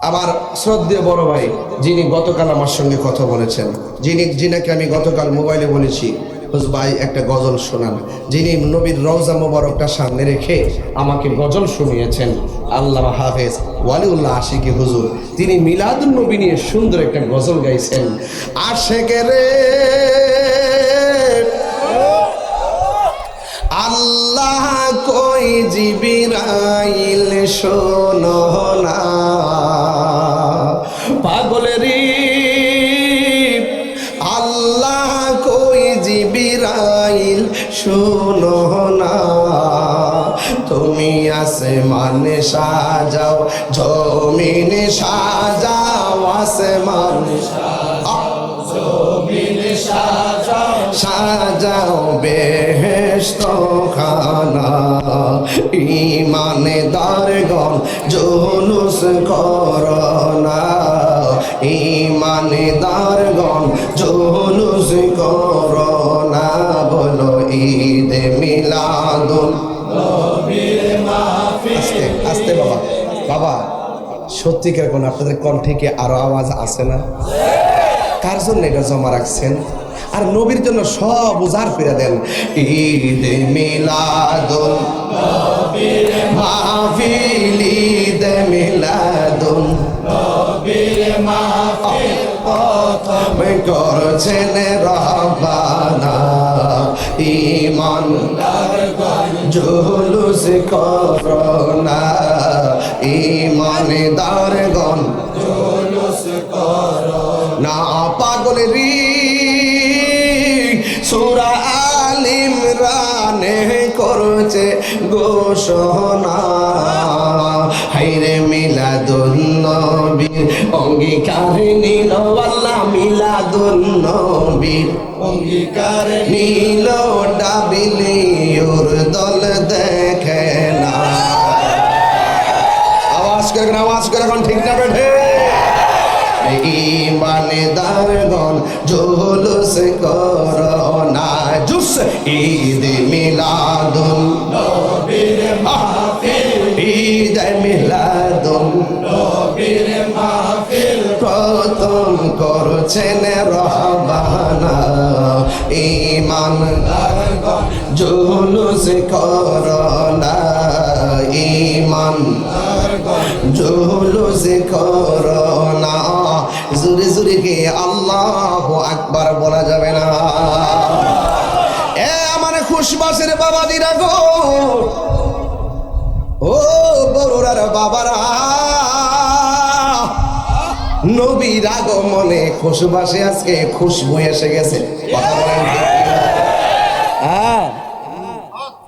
আমার শ্রদ্ধেয় বড় ভাই যিনি গতকাল আমার সঙ্গে কথা বলেছেন, যিনাকে আমি গতকাল মোবাইলে বলেছি ভাই একটা গজল শোনান, যিনি নবীর রওজা মোবারকটা সামনে রেখে আমাকে গজল শুনিয়েছেন, আল্লামা হাফেজ ওয়ালিউল্লাহ আশিকি হুজুর, তিনি মিলাদুন নবী নিয়ে সুন্দর একটা গজল গাইছেন। আশেকে রে আল্লাহ কই জিবরাইল শোনো না, পাগলেরি আল্লাহ কই জিবরাইল শোনো না, তুমি আসমানে সাজাও জমিনে সাজাও, আসমানে সাজাও বেহেশত খানা, ঈমানদারগণ জুলুস করোনা, ঈমানদারগণ জুলুস করোনা, বলো ঈদ মিলাদুন নবীর মাহফিল। আস্তে বাবা, বাবা সত্যিকার কোন আপনাদের কণ্ঠে কি আরো আওয়াজ আছে না? কার জন্য এটা জমা রাখছেন? আর নবীর জন্য সব উজাড় করে দেন। ঈদ মিলাদুন নবীর মাহফিল, ঈদ মিলাদুন নবীর মাহফিল, প্রথম করছেন রব্বানা, ঈমানদারগণ জুলুস করোনা, ঈমানদারগণ জুলুস করোনা, পাগলেরি সূরা আল ইমরানে করছে ঘোষণা, হায়রে মিলাদুন নবীর অঙ্গীকার নিল, আল্লাহ মিলাদুন নবীর অঙ্গীকার নিল, ডাবিলিওর দল দেখে না। আওয়াজ করে এখন ঠিক না বেঠে? ঈমানদারগণ জুলুস করোনা, জুস ঈদ মিলাদুন নবীর মাহফিল, ঈদ মিলাদুন নবীর মাহফিল, প্রথম করছেন রব্বানা, ঈমানদারগণ জুলুস করোনা, ঈমানদারগণ জুলুস করোনা, জোরে জোরে কে আল্লাহু আকবার বলা যাবে না? এ আমার খুশবাসের বাবাদিরা গো, ও বড়রার বাবারা, নবীর আগমনে খুশবাসে আজকে খুশবু এসে গেছে। কথা বলেন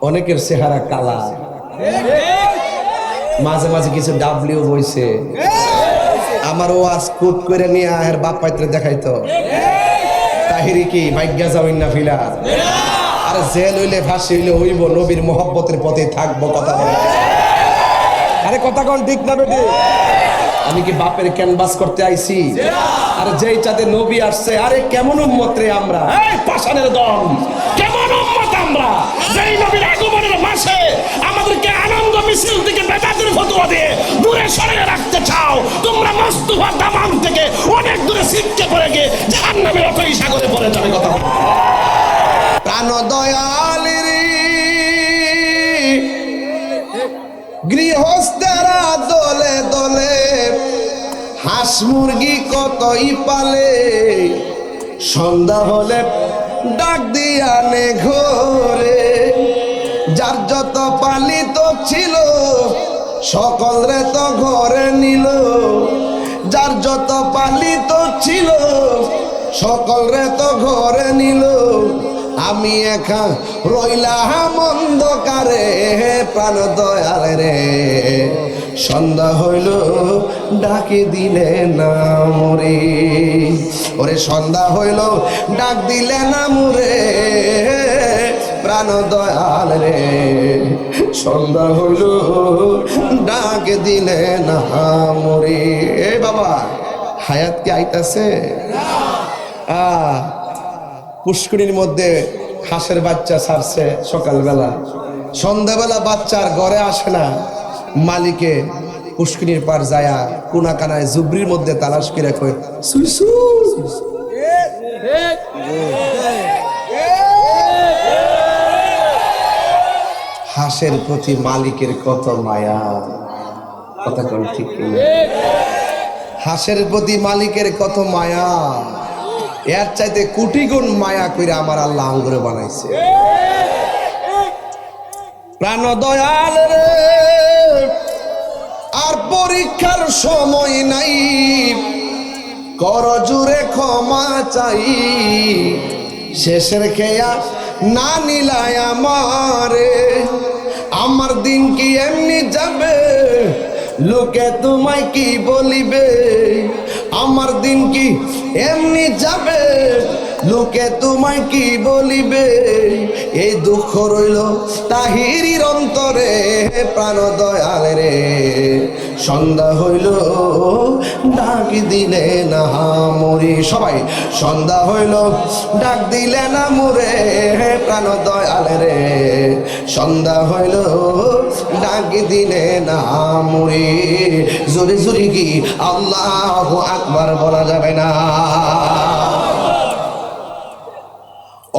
অনেকের চেহারা কালা, মাঝে মাঝে কিছু ডাবলিও বইছে, আমার ওয়াজ কুট করে নিয়ে আহের বাপ পাইত্রে দেখাইতো, তাহিরি কি ভাগ্যা যাবেন না ফিলা, আর জেল হইলে ফাঁসি হইলে হইব, নবীর মোহব্বতের পথে থাকবো। কথা বলে আরে কথা কোন ঠিক না বেটি? আমি কি বাপের ক্যানভাস করতে আইছি? আর যেই চাঁদে নবী আসছে, আরে কেমন উম্মত রে আমরা, এই পাষাণের দম, কেমন উম্মত আমরা, যেই নবীর আগমনের মাসে আমাদেরকে আনন্দ মিছিল থেকে বেদাতের ফতোয়া দিয়ে দূরে সরিয়ে রাখতে চাও। তোমরা মুস্তাফা দামান থেকে অনেক দূরে ছিটকে পড়ে গিয়ে জাহান্নামের অতই সাগরে পড়ে যাবে। কথা বল প্রাণ দয়ালের গৃহস্থেরা দলে দলে হাঁস মুরগি কতই পালে, সন্ধ্যা হলে ডাক দিয়ানে ঘরে, যার যত পালিত ছিল সকলরে তো ঘরে নিল, যার যত পালিত ছিল সকলরে তো ঘরে নিল, আমি একা রইলাম অন্ধকারে। প্রাণ দয়াল রে সন্ধ্যা হইল ডাকে দিলে না মোরে, ওরে সন্ধ্যা হইল ডাক দিলে না মোরে, প্রাণ দয়াল রে সন্ধ্যা হইল ডাক দিলে না মোরে। এ বাবা হায়াত কি আইতাছে? পুষ্করিণীর মধ্যে হাঁসের বাচ্চা ছাড়ছে সকালবেলা, সন্ধ্যাবেলা বাচ্চার ঘরে আসে না, মালিকে পুষ্কিনীর পার যায়া কোনা কানায় জুবরির মধ্যে তালাশ করে কয় সুই সুই। হাঁসের প্রতি মালিকের কত মায়া, কথা কোন ঠিক কিনা? হাঁসের প্রতি মালিকের কত মায়া, এর চাইতে কোটি গুণ মায়া কইরা আমার আল্লাহ আঙ্গুরে বানাইছে। প্রাণ দয়াল রে, আর পরীক্ষার সময় নাই, কর জুড়ে ক্ষমা চাই, শেষের খেয়া না নিলাই আমারে, আমার দিন কি এমনি যাবে, লোকে তোমায় কি বলিবে, আমার দিন কি এমনি যাবে, লোকে তোমায় কি বলিবে, এই দুঃখ রইল তাহিরির অন্তরে, প্রাণ দয়াল রে, সন্ধ্যা হইল ডাক দিলে না মরি, সবাই সন্ধ্যা হইল ডাক দিলে না মোরে, প্রাণ দয়াল রে, সন্ধ্যা হইল ডাক দিলে না মরি, জোরে জোরে কি আল্লাহু আকবার বলা যাবে না?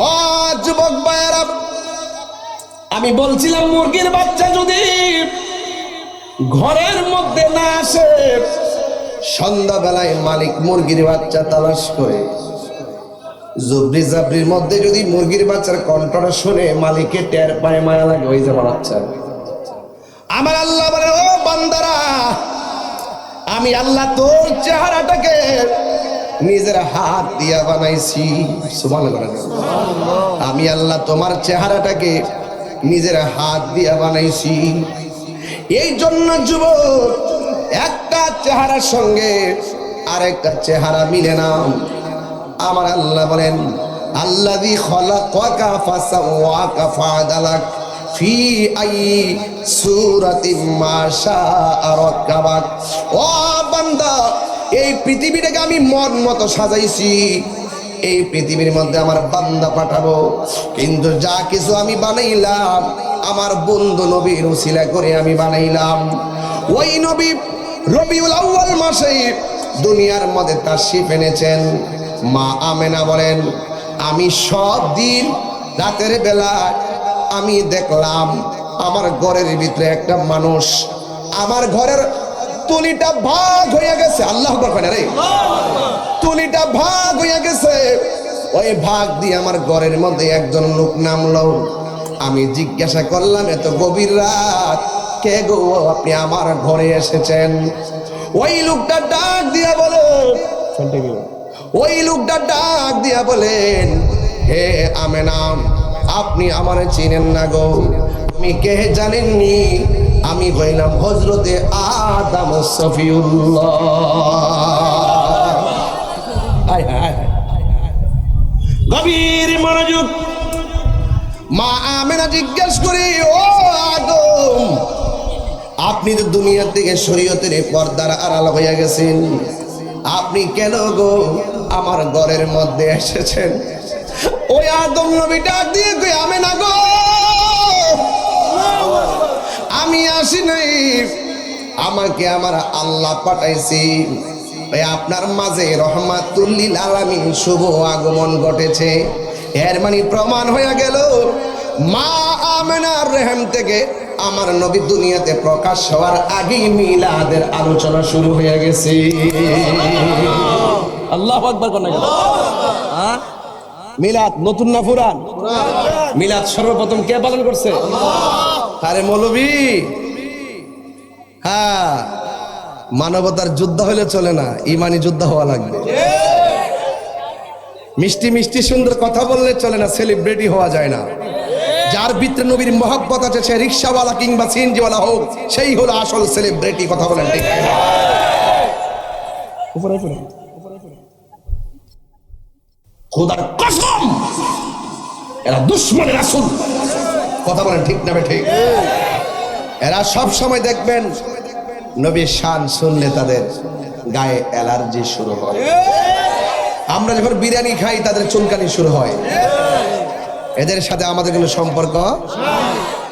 ও যুবক ভাইয়েরা, আমি বলছিলাম মুরগির বাচ্চা যদি ঘরের মধ্যে না আসে, সন্ধ্যাবেলায় মালিক মুরগির বাচ্চা তালাশ করে, জুবরি জাবরির মধ্যে যদি মুরগির বাচ্চার কণ্ঠটা শুনে মালিকের টের পায়, মায়া লাগে, ওই যে বাচ্চা। আমার আল্লাহ বলে, ও বান্দারা, আমি আল্লাহ তোর চেহারাটাকে নিজের হাত দিয়া বানাইছি, সুবহানাল্লাহ। আমি আল্লাহ তোমার চেহারাটাকে নিজের হাত দিয়া বানাইছি। এই জন্য যুবক, একটা চেহারার সঙ্গে আরেকটা চেহারা মিলে না। আমার আল্লাহ বলেন, আল্লাযী খালাকাকা ফাসাওয়াকা ফাআদালাক ফি আই সূরাতিন মা শাআ রাক্কাবাক। ও বান্দা, এই পৃথিবীটাকে আমি মন মতো সাজাইছি, এই পৃথিবীর মধ্যে আমার বান্দা পাঠাবো, কিন্তু যা কিছু আমি বানাইলাম আমার বন্ধু নবীর উসিলা করে আমি বানাইলাম। ওই নবী রবিউল আউয়াল মাসে দুনিয়ার মধ্যে তাশরীফ এনেছেন। মা আমেনা বলেন, আমি সব দিন রাতের বেলা আমি দেখলাম আমার ঘরের ভিতরে একটা মানুষ, আমার ঘরের তুলিটা ভাগ হয়ে গেছে। আল্লাহু আকবার রে, তুলিটা ভাগ হয়ে গেছে। ওই ভাগ দিয়ে আমার ঘরের মধ্যে একজন লোক নামলো। আমি জিজ্ঞাসা করলাম, এত গভীর রাত, কে গো আপনি আমার ঘরে এসেছেন? ওই লোকটা ডাক দিয়া বলে, ওই লোকটা ডাক দিয়া বলেন, হে আমেনা, আপনি আমারে চিনেন না গো? আমি কে জানেননি? আমি হইলাম হযরতে আদম সফিউল্লাহ। গভীর মনোযোগ। মা আমেনা জিজ্ঞেস করি, ও আদম, আপনি তো দুনিয়া থেকে শরীয়তের পর্দার আড়াল হইয়া গেছেন, আপনি কেন গো আমার ঘরের মধ্যে এসেছেন? ওই আদম নবী ডাক দিয়ে কই, আমেনা গো, আমি আসি নাই, আমাকে আমার আল্লাহ পাঠাইছি। আপনার মাঝে রহমাতুল লিল আলামিন শুভ আগমন ঘটেছে। এর মানে প্রমাণ হয়ে গেল মা আমেনার রহম থেকে আমার নবী দুনিয়াতে প্রকাশ হওয়ার আগেই মিলাদের আলোচনা শুরু হয়ে গেছে। আল্লাহু আকবার কোন গেল? মিলাদ নতুন না পুরান? মিলাদ সর্বপ্রথম কে পালন করছে? আরে মৌলবী, হ্যাঁ, মানবতার যুদ্ধ হলে চলে না, ইমানি যুদ্ধ হওয়া লাগবে। মিষ্টি মিষ্টি সুন্দর কথা বললে চলে না, সেলিব্রিটি হওয়া যায় না। যার ভিতরে নবীর মহব্বত আছে, সে রিক্সাওয়ালা কিংবা সিএনজিওয়ালা হোক, সেই হলো আসল সেলিব্রিটি। কথা বলেন ঠিক? খোদার কসম, এরা দুশমনের রাসূল। কথা বলেন ঠিক না ঠিক? এরা সব সময় দেখবেন নবীর শান শুনলে তাদের গায়ে অ্যালার্জি শুরু হয়। আমরা যখন বিরিয়ানি খাই তাদের চুলকানি শুরু হয়। এদের সাথে আমাদের কোনো সম্পর্ক?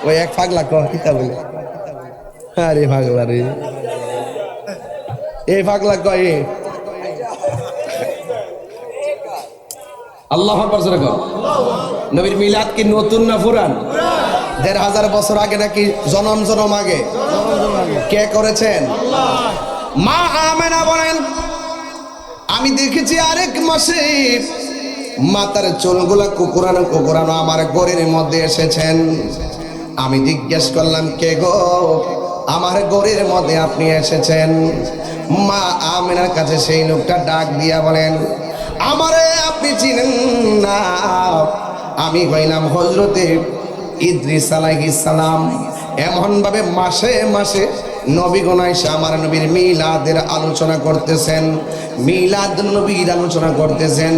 ওই এক পাগলা কিতা বলে, আরে পাগলা রে, এই পাগলা কয় আল্লাহু আকবার জোরে কর। নবীর মিলাদ কি নতুন না পুরান? ১৫০০ বছর আগে নাকি জনম জনম আগে? কে করেছেন? মা আমেনা বলেন আমি দেখেছি আরেক মাসে মাতার চুলগুলা কুকুরানো কুকুরানো আমার গড়ের মধ্যে এসেছেন। আমি জিজ্ঞেস করলাম কে গো, আমার গড়ের মধ্যে আপনি এসেছেন। মা আমেনার কাছে সেই লোকটা ডাক দিয়া বলেন আমারে আপনি চিনেন না? আমি হইলাম হযরতে ইদ্রিস আলাইহিস সালাম। এমন ভাবে মাসে মাসে নবীগণ আইসা আমার নবীর মিলাদের আলোচনা করতেছেন, মিলাদ নবীর আলোচনা করতেছেন,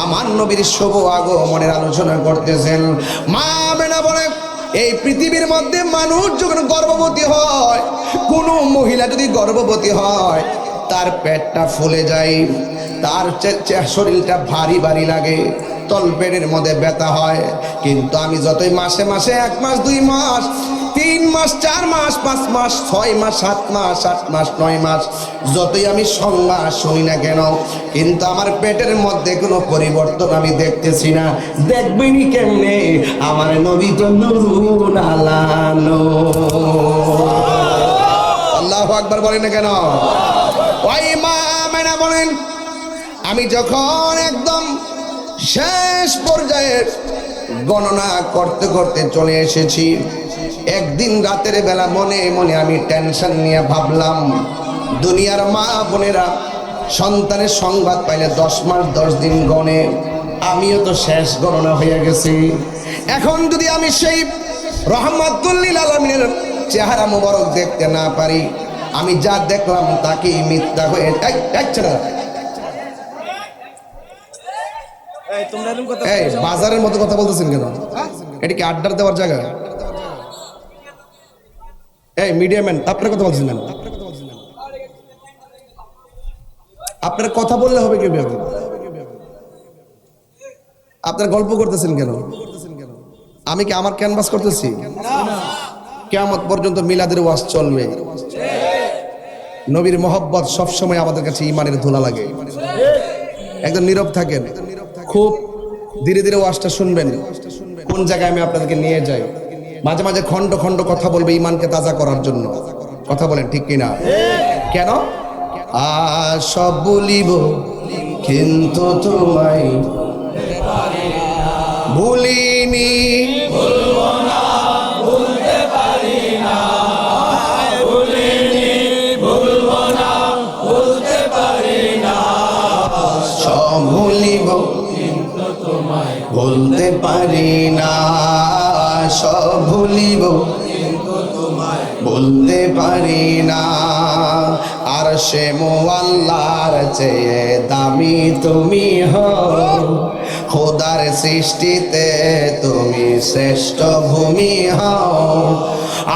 আমার নবীর শুভ আগমনের আলোচনা করতেছেন। মা আমেনা বলে এই পৃথিবীর মধ্যে মানুষ যখন গর্ভবতী হয়, কোনো মহিলা যদি গর্ভবতী হয় তার পেটটা ফুলে যায়, তার শরীরটা ভারী ভারী লাগে, তলপেটের মধ্যে ব্যথা হয়। কিন্তু আমি যতই মাসে মাসে 1 মাস 2 মাস 3 মাস 4 মাস 5 মাস 6 মাস 7 মাস 8 মাস 9 মাস যতই আমি সংজ্ঞা শুনি না কেন, কিন্তু আমার পেটের মধ্যে কোনো পরিবর্তন আমি দেখতেছি না। দেখবেনি কেমনে? আমার নবী তো নূরুন আলা নূর। আল্লাহু আকবার বলেন না কেন? ওই মা আমেনা বলেন আমি যখন একদম শেষ পর্যায়ে গণনা করতে করতে চলে এসেছি, একদিন রাতের বেলা মনে মনে আমি টেনশন নিয়ে ভাবলাম দুনিয়ার মা বোনেরা সন্তানের সংবাদ পাইলে 10 মাস 10 দিন গণে, আমিও তো শেষ গণনা হয়ে গেছি। এখন যদি আমি সেই রহমাতুল লিল আলামিনের চেহারা মোবারক দেখতে না পারি, আমি যা দেখলাম তাকে মিথ্যা হয়ে বাজারের মতো কথা বলতেছেন কেন? এটা কি আড্ডার দেওয়ার জায়গা? এই মিডিয়াম্যান আপনার কথা বলছেন কেন? আপনার কথা বললে হবে কিভাবে? আপনার গল্প করতেছেন কেন? আমি কি আমার ক্যানভাস করতেছি? কিয়ামত পর্যন্ত মিলাদের ওয়াজ চলবে। নবীর মহব্বত সবসময় আমাদের কাছে ইমানের ধুলা লাগে। একদম নীরব থাকেন, খুব ধীরে ধীরে ওয়াজটা শুনবেন। কোন জায়গায় আমি আপনাদেরকে নিয়ে যাই, মাঝে মাঝে খন্ড খন্ড কথা বলবে ইমানকে তাজা করার জন্য। কথা বলেন ঠিক কিনা? কেন? সব বলিব কিন্তু তোমায় ভুলিনি, ভুলবো না, ভুলতে পারি না, ভুলিনি, ভুলবো না, ভুলতে পারি না। সব ভুলিব কিন্তু তোমায় ভুলতে পারি না, সব ভুলিব কিন্তু তোমায় ভুলতে পারি না। আর সে মুআল্লার চেয়ে দামি তুমি হও, খোদার সৃষ্টিতে তুমি শ্রেষ্ঠ ভূমি হও।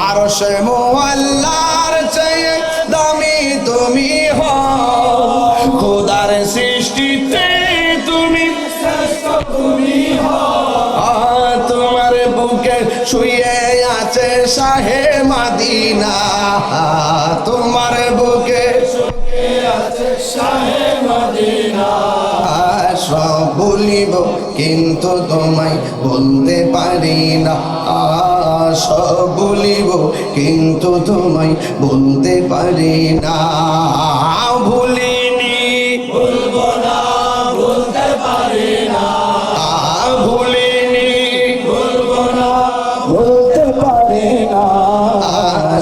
আর সে মুআল্লার চেয়ে দামি তুমি হও, খোদার সৃষ্টিতে তুমি শ্রেষ্ঠ ভূমি হও। তোমার বুকে শুয়ে আছে শাহে মদিনা, তোমার বুকে শুয়ে আছে শাহে মদিনা। সব ভুলিব কিন্তু তোমায় বলতে পারি না, সব ভুলিব কিন্তু তোমায় বলতে পারি না। ভুলিনি, ভুলবো না, ভুলতে পারি না, ভুলিনি, ভুলবো না, ভুলতে পারি না।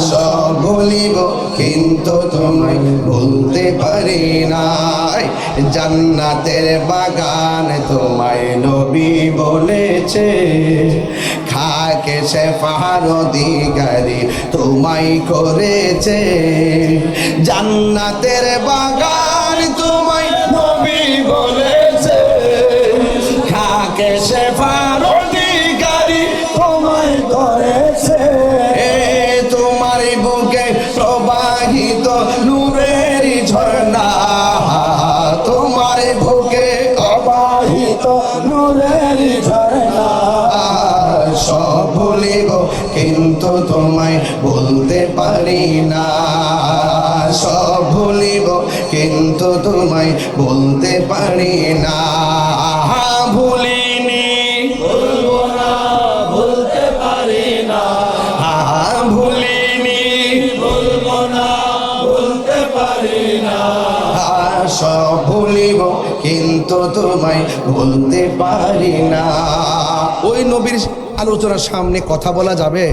সব ভুলিব কিন্তু তোমায় ভুলতে পারি না। জান্নাতের বাগান তোমায় নবী বলেছে, খাকে সে পাহাড় অধিকারী তোমায় করেছে। জান্নাতের বাগান তোমায় নবী বলেছে, খাকে সে পাহাড় অধিকারী তোমায় করেছে। তোমার বুকে প্রবাহিত নূরের ঝর্ণা, তোমার বুকে প্রবাহিত নূরের ঝর্ণা। সব ভুলিব কিন্তু তোমায় বলতে পারি না, সব ভুলিব তোমায় বলতে পারি না। ভুলিনি, ভুলবো না, ভুলতে পারি না। ভুলিনি, ভুলবো না, ভুলতে পারি না। সব ভুলিব কিন্তু তোমায় বলতে পারি না। ওই নবীর আলোচনার সামনে কথা বলা যাবে?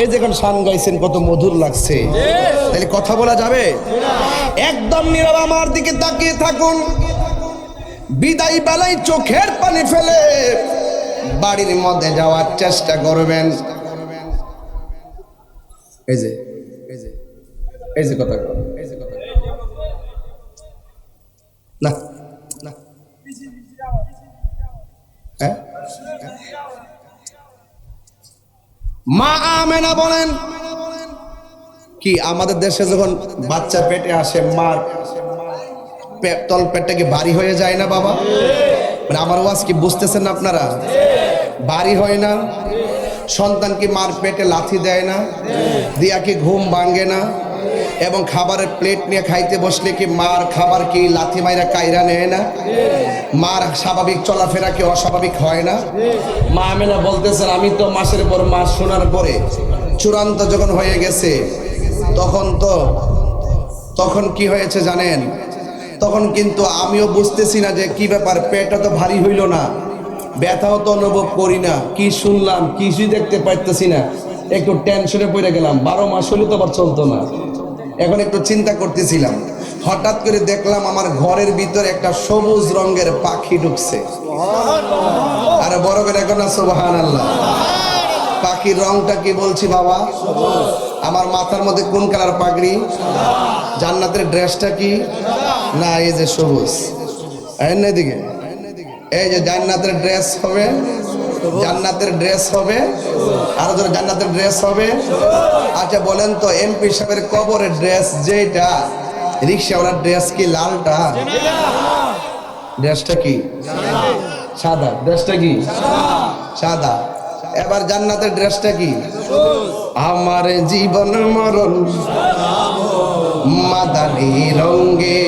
এই যে এখন শান গাইছেন কত মধুর লাগছে, তাহলে কথা বলা যাবে? একদম নীরব আমার দিকে তাকিয়ে থাকুন। বিদায় বেলায় চোখের পানি ফেলে বাড়ির মধ্যে যাওয়ার চেষ্টা করবেন। এই যে এই যে এই যে কথা, এই যে কথা না না, হ্যাঁ? মা আমেনা বলেন কি আমাদের দেশে যখন বাচ্চা পেটে আসে মার তল পেটটা কি ভারী হয়ে যায় না বাবা? মানে আমার ওয়াজ কি বুঝতেছেন না আপনারা? ভারী হয় না? সন্তান কি মার পেটে লাথি দেয় না? দিয়া কি ঘুম ভাঙে না? এবং খাবারের প্লেট নিয়ে খাইতে বসলে কি মার খাবার কি লাথি মাইরা কাইরা নেয় না? মার স্বাভাবিক চলাফেরা কি অস্বাভাবিক হয় না? মা আমেনা বলতেছেন আমি তো মাসের পর মাস শোনার পরে চূড়ান্ত যখন হয়ে গেছে তখন কি হয়েছে জানেন? তখন কিন্তু আমিও বুঝতেছি না যে কি ব্যাপার, পেটটা তো ভারী হইল না, ব্যথাও তো অনুভব করি না, কি শুনলাম কিছুই দেখতে পাইতেছি না, একটু টেনশনে পড়ে গেলাম। 12 মাস হলে তো আবার চলতো না। এখন একটু চিন্তা করতেছিলাম, হঠাৎ করে দেখলাম আমার ঘরের ভিতরে একটা সবুজ রঙের পাখি ঢুকছে। আর বড় করে এখন সুবহানাল্লাহ। পাখির রংটা কি বলছি বাবা? আমার মাথার মধ্যে কোন কালার পাগড়ি? জান্নাতের ড্রেসটা কি? না এই যে সবুজ, এদিকে এই যে জান্নাতের ড্রেস হবে, জান্নাতের ড্রেস হবে, আর ধরো জান্নাতের ড্রেস হবে। আচ্ছা বলেন তো এমপি সাহেবের কবরের ড্রেস যেটা, রিক্সাওয়ালার ড্রেস কি লালটা? ড্রেসটা কি সাদা? ড্রেসটা কি সাদা। এবার জান্নাতের ড্রেসটা কি? আমার জীবন মরণ মাদানী রঙ্গে,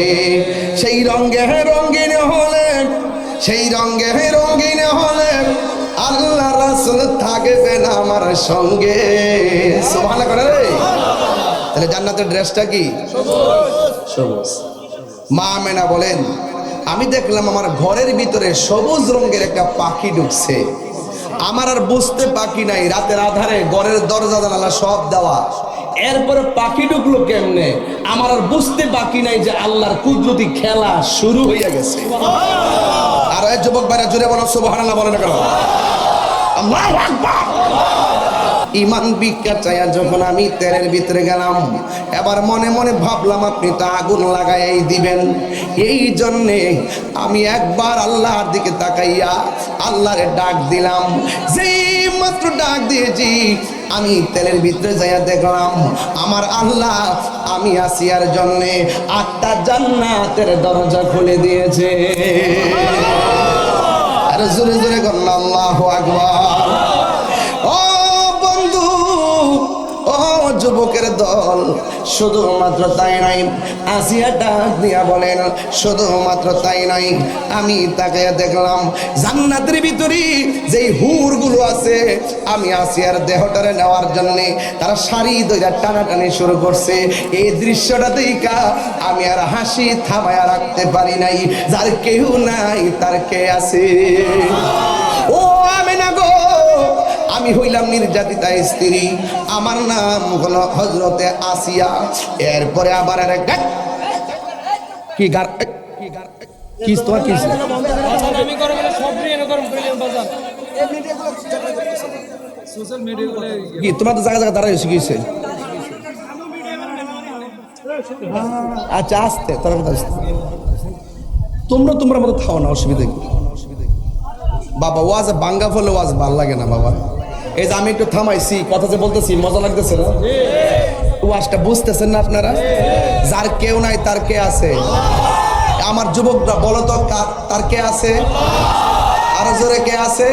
সেই রঙ্গে রঙ্গিন হলে, সেই রঙ্গে রঙ্গিন হলে আল্লাহ রাসূল থাকবেন আমার সঙ্গে। সুবহানাল্লাহ করে রে। তাহলে জান্নাতের ড্রেসটা কি? সবুজ। মা আমেনা বলেন আমি দেখলাম আমার ঘরের ভিতরে সবুজ রঙের একটা পাখি ঢুকছে। আমার আর বুঝতে বাকি নাই, রাতের আধারে ঘরের দরজা জানালা সব দেওয়া, এরপরে পাখি ঢুকলো কেমনে আমার আর বুঝতে বাকি নাই যে আল্লাহর কুদরতি খেলা শুরু হয়ে গেছে। আর এই যুবক ভাইরা জুড়ে বলো সুবহানাল্লাহ বলে না কেন? আল্লাহু আকবার। ইমান ভিক্ষা চাইয়া যখন আমি তেলের ভিতরে গেলাম, এবার মনে মনে ভাবলাম আপনি তো আগুন লাগাই দিবেন, এই জন্যে আমি একবার আল্লাহর দিকে তাকাইয়া আল্লাহরে ডাক দিলাম। যেই মাত্র ডাক দিয়েছি আমি তেলের ভিতরে যাইয়া দেখলাম আমার আল্লাহ আমি আসিয়ার জন্যে 8টা জান্নাতের দরজা খুলে দিয়েছে। আর জোরে জোরে বললাম আল্লাহু আকবার। ও বন্ধু, ও যুবকের দল, শুধুমাত্র তাই নাই, আসিয়া ডাক দিয়া বলেন শুধুমাত্র তাই নাই, আমি তাকে দেখলাম জান্নাতের ভিতরে যেই হুরগুলো আছে আমি আসিয়ার দেহটারে নেওয়ার জন্য তারা শাড়ি ধইরা টানাটানি শুরু করছে। এই দৃশ্যটা দেখা আমি আর হাসি থামায়া রাখতে পারি নাই। যার কেউ নাই তার কে আছে? ও আমেনা গো, আমি হইলাম নির্যাতিতা স্ত্রী, আমার নাম হলো হযরতে আসিয়া। এরপরে আবার একটা কি গার কি তোমার কি আমি করব না, সব নিয়ে গরম করে নিয়ে বাজার সোশ্যাল মিডিয়া কি তোমার তো জায়গা জায়গা দাঁড়ায় শিখিয়েছে। আচ্ছা আসতে তোর কথা আসতে, তোমরা মতো খাও না, অসুবিধা কি বাবা? ওয়াজ বাঙ্গা ফলে ওয়াজ ভাল লাগে না বাবা। এই যে আমি একটু থামাইছি, কথা যে বলতেছি মজা লাগতেছে না? ওয়াজটা বুঝতেছেন না আপনারা? যার কেউ নাই তার কে আছে? আমার যুবকরা বলো তো তার কে আছে? আরো জোরে কে আছে?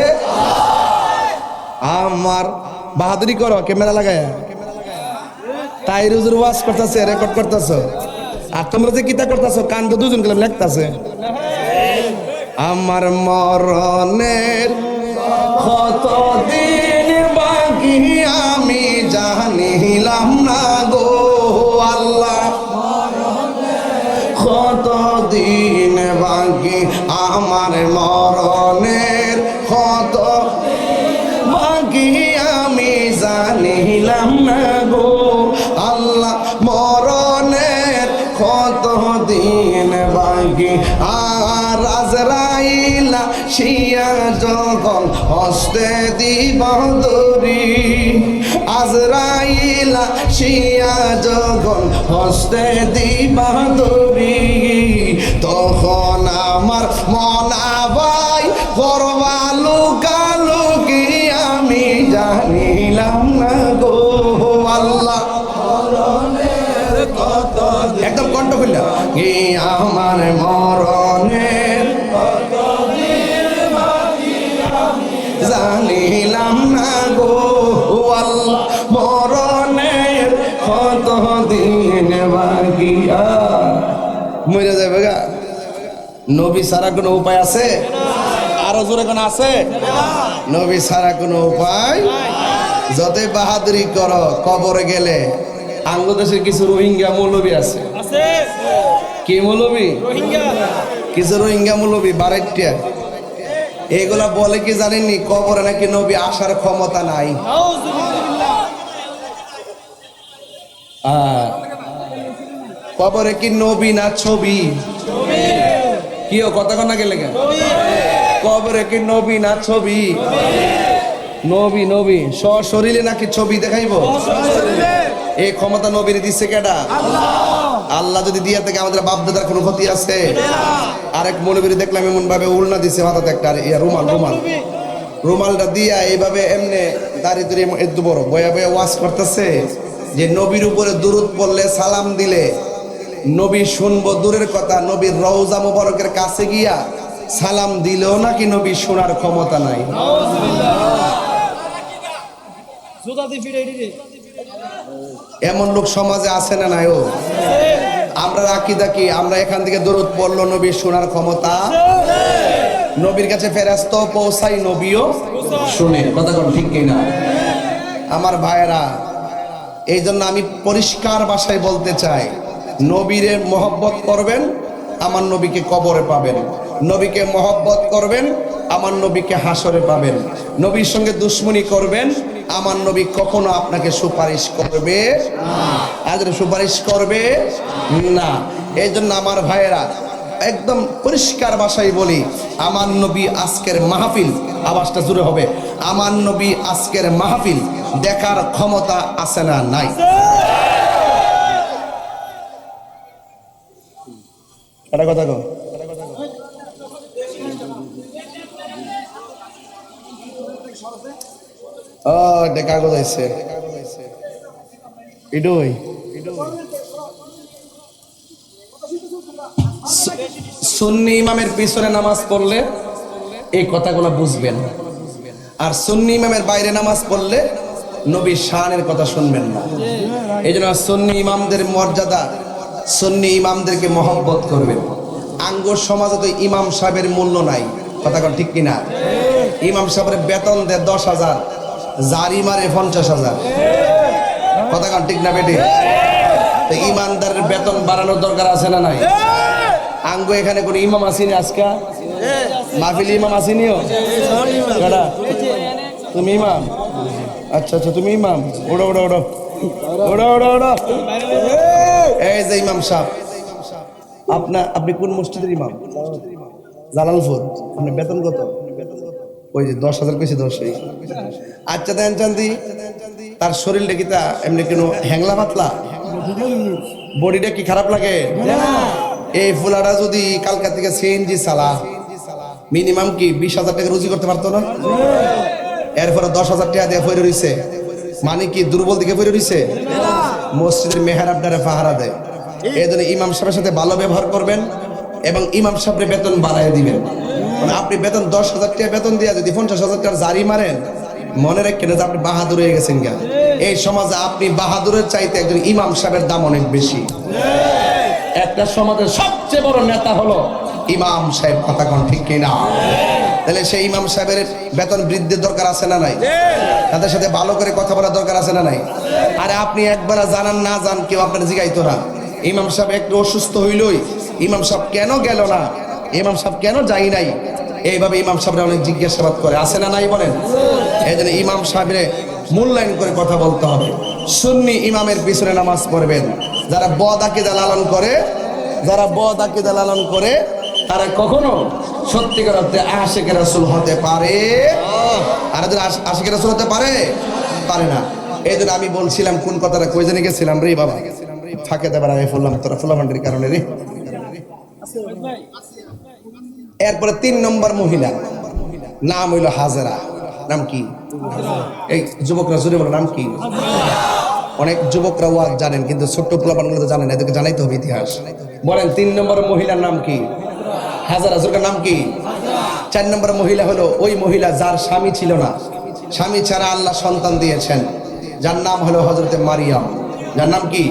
আমার বাহাদুরি করো, ক্যামেরা লাগায় তাই রুজুর ওয়াজ করতেছে, রেকর্ড করতেছ। আর তোমরা যে কিতা করতেছো কান তো দুজন গেলাম লেখতাছে আমার মরণের কতদিন বাকি আমি জানিলাম না গো আল্লাহ কতদিন বাকি আমার মরণের কত বাকি আমি জানিলাম না গো আল্লাহ মরণের কতদিন বাকি আর আজরাইলা শিয়া যখন হস্তে দিব দরি আজরাইলা শিয়া যখন হস্তে দিব দরি তখন আমার মনাবাই করবা লুকালুকি আমি জানিলাম না গো আল্লাহ একদম কণ্ঠ খুললা কি আমার মরণের জানিলাম না গো আল্লাহ মরণের কত দিন বাকি মরে যাবে গা নবী ছাড়া কোনো উপায় আছে আরো জোরে কোনো আছে নবী ছাড়া কোনো উপায় যতই বাহাদুরি করো কবরে গেলে বাংলাদেশের কিছু রোহিঙ্গা মৌলবী আছে কি মৌলবী কিছু রোহিঙ্গা মৌলবী বারেটিয়া এগুলা বলে কি জানেননি কবরে নাকি নবী আসার ক্ষমতা নাই কবরে কি নবী না ছবি কি কথা কনা গেলে কবরে কি নবী না ছবি নবী নবী সশরীরে নাকি ছবি দেখাইব এই ক্ষমতা নবীর দিচ্ছে কেডা আল্লাহ যদি দিয়া থাকে আমাদের বাপ দাদার কোনো ক্ষতি আছে আরেক মৌলবী দেখলাম এমন ভাবে উল্না দিছে মাথাতে একটা রুমালটা দিয়া এইভাবে এমনি দাঁড়িয়ে দাঁড়িয়ে এত বড় বয়া বয়া ওয়াজ করতেছে যে নবীর উপরে দুরূদ পড়লে সালাম দিলে নবী শুনবো দূরের কথা নবীর রওজা মুবারকের কাছে গিয়া সালাম দিলেও নাকি নবী শোনার ক্ষমতা নাই এমন লোক সমাজে আছে না নাই ও আমরা রাখি দেখি আমরা এখান থেকে দরুদ পড়লো নবীর শোনার ক্ষমতা নবীর কাছে ফেরেশতা পৌঁছাই নবীও শুনে কথা কোন ঠিক কিনা আমার ভাইয়েরা এই জন্য আমি পরিষ্কার ভাষায় বলতে চাই নবীরে মহব্বত করবেন আমার নবীকে কবরে পাবেন নবীকে মহব্বত করবেন আমার নবীকে হাসরে পাবেন নবীর সঙ্গে দুশ্মনী করবেন আমার নবী কখনো আপনাকে সুপারিশ করবে না সুপারিশ করবে না এই জন্য আমার ভাইয়েরা একদম পরিষ্কার ভাষায় বলি আমার নবী আজকের মাহফিল আওয়াজটা জোরে হবে আমার নবী আজকের মাহফিল দেখার ক্ষমতা আছে না নাই এটা কথা কো এটা কাগজ আছে ইডোই সুন্নি ইমামের পিছনে নামাজ পড়লে এই কথাগুলো বুঝবেন আর সুন্নি ইমামের বাইরে নামাজ পড়লে নবীর শানের কথা শুনবেন না এই জন্য সুন্নি ইমামদের মর্যাদা সুন্নি ইমামদেরকে মহব্বত করবেন আঙ্গুর সমাজে তো ইমাম সাহেবের মূল্য নাই কথা কোন ঠিক কিনা ইমাম সাহেবের বেতন দেয় 10,000 জারি মারে 50,000 কথা কোন ঠিক না বেটি তো ইমানদারের বেতন বাড়ানোর দরকার আছে না নাই আঙ্গু এখানে কোন ইমাম আসেনি আজকে মাহফিল ইমাম আসেনিও কারা তুমি ইমাম আচ্ছা আচ্ছা তুমি ইমাম ওড়ো ওড়ো ওড়ো ওড়ো ওড়ো ওড়ো এই যে ইমাম সাহেব আপনি কোন মসজিদের ইমাম জালালপুর আপনার বেতন কত ওই যে 10,000 কইছে 10 আচ্ছা দেন চান্দি তার শরীরটা কি তা এমনি কেন হ্যাংলা পাতলা বডিটা কি খারাপ লাগে এই ফুলাটা যদি কালকা থেকে সিএনজি চালা মিনিমাম কি 20,000 টাকা রুজি করতে পারতো না এরপরে 10,000 টাকা দিয়ে পড়ে রইছে মানে কি দুর্বল দিকে পড়ে রইছে মসজিদের মেহরাবটারে পাহারা দেয় এই জন্য ইমাম সাহেবের সাথে ভালো ব্যবহার করবেন এবং ইমাম সাহেবের বেতন বাড়ায় দিবেন মানে আপনি বেতন 10,000 টাকা বেতন দিয়া যদি 50,000 টাকা জারি মারেন মনে রাখেন যে আপনি বাহাদুর হয়ে গেছেন গা এই সমাজে আপনি বাহাদুরের চাইতে একজন ইমাম সাহেবের দাম অনেক বেশি একটা সমাজের সবচেয়ে বড় নেতা হলো ইমাম সাহেব। কথা কোন ঠিক কিনা? তাহলে সেই ইমাম সাহেবের বেতন বৃদ্ধির দরকার আছে না নাই? তাদের সাথে ভালো করে কথা বলার দরকার আছে না নাই? আরে আপনি একবার জানান না জান কেউ আপনার জিগাইতো না। ইমাম সাহেব একটু অসুস্থ হইলই ইমাম সাহেব কেন গেল না, ইমাম সাহেব কেন যাই নাই, এইভাবে ইমাম সাহেবরা অনেক জিজ্ঞাসাবাদ করে, আছে না নাই বলেন? এই জন্য ইমাম সাহেবের মূল্যায়ন করে কথা বলতে হবে। সুন্নি ইমামের পিছনে নামাজ পড়বেন। যারা বদ আকীদা লালন করে, যারা বদ আকীদা লালন করে তারা কখনো সত্যিকার অর্থে আশিকে রাসূল হতে পারে, আর যারা আশিকে রাসূল হতে পারে পারে না। এই জন্য আমি বলছিলাম কোন কথাটা কই জানি গেছিলাম রে বাবা, ফাঁকে দেবার আগে ফুললাম তোরা ফুলামান্ডির কারণে রে। এরপরে 3 নম্বর মহিলা নাম হইল হাজেরা। নাম কি? এই যুবকরা জোরে বলো নাম কি? অনেক যুবকরা ওয়াজ জানেন কিন্তু ছোট্ট পোলাপানগুলো তো জানেন, এদেরকে জানাইতে হবে ইতিহাস। বলেন 3 নম্বর মহিলার নাম কি? হাজেরা। জোরের নাম কি? 4 নম্বর মহিলা হলো ওই মহিলা যার স্বামী ছিল না, স্বামী ছাড়া আল্লাহ সন্তান দিয়েছেন, যার নাম হলো হযরতে মারিয়াম। যার নাম কি?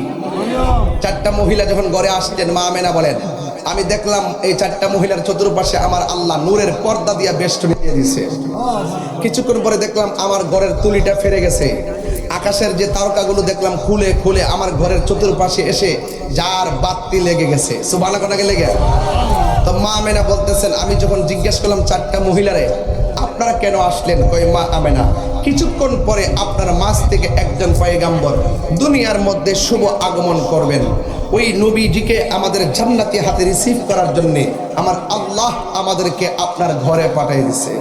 4টা মহিলা যখন ঘরে আসতেন মা আমেনা বলেন, আমি দেখলাম এই 4টা মহিলার চতুর্পাশে আমার আল্লাহ নূরের পর্দা দিয়া বেষ্টনী দিয়ে দিয়েছে। কিছুক্ষণ পরে দেখলাম আমার ঘরের তুলিটা ফেরে গেছে, আকাশের যে তারকাগুলো দেখলাম খুলে খুলে আমার ঘরের চতুর্পাশে এসে যার বাতি লেগে গেছে। সুবহানাল্লাহ কোনাকে লেগে। তো মা আমেনা বলতেছেন, আমি যখন জিজ্ঞেস করলাম 4টা মহিলারে আপনারা কেন আসলেন, কয় মা আমেনা কিছুক্ষণ পরে আপনার মাঝ থেকে একজন পয়গাম্বর দুনিয়ার মধ্যে শুভ আগমন করবেন, ওই নবীজিকে আমাদের জান্নাতি হাতে রিসিভ করার জন্য আমার আল্লাহ আমাদেরকে আপনার ঘরে পাঠিয়ে দিয়েছে।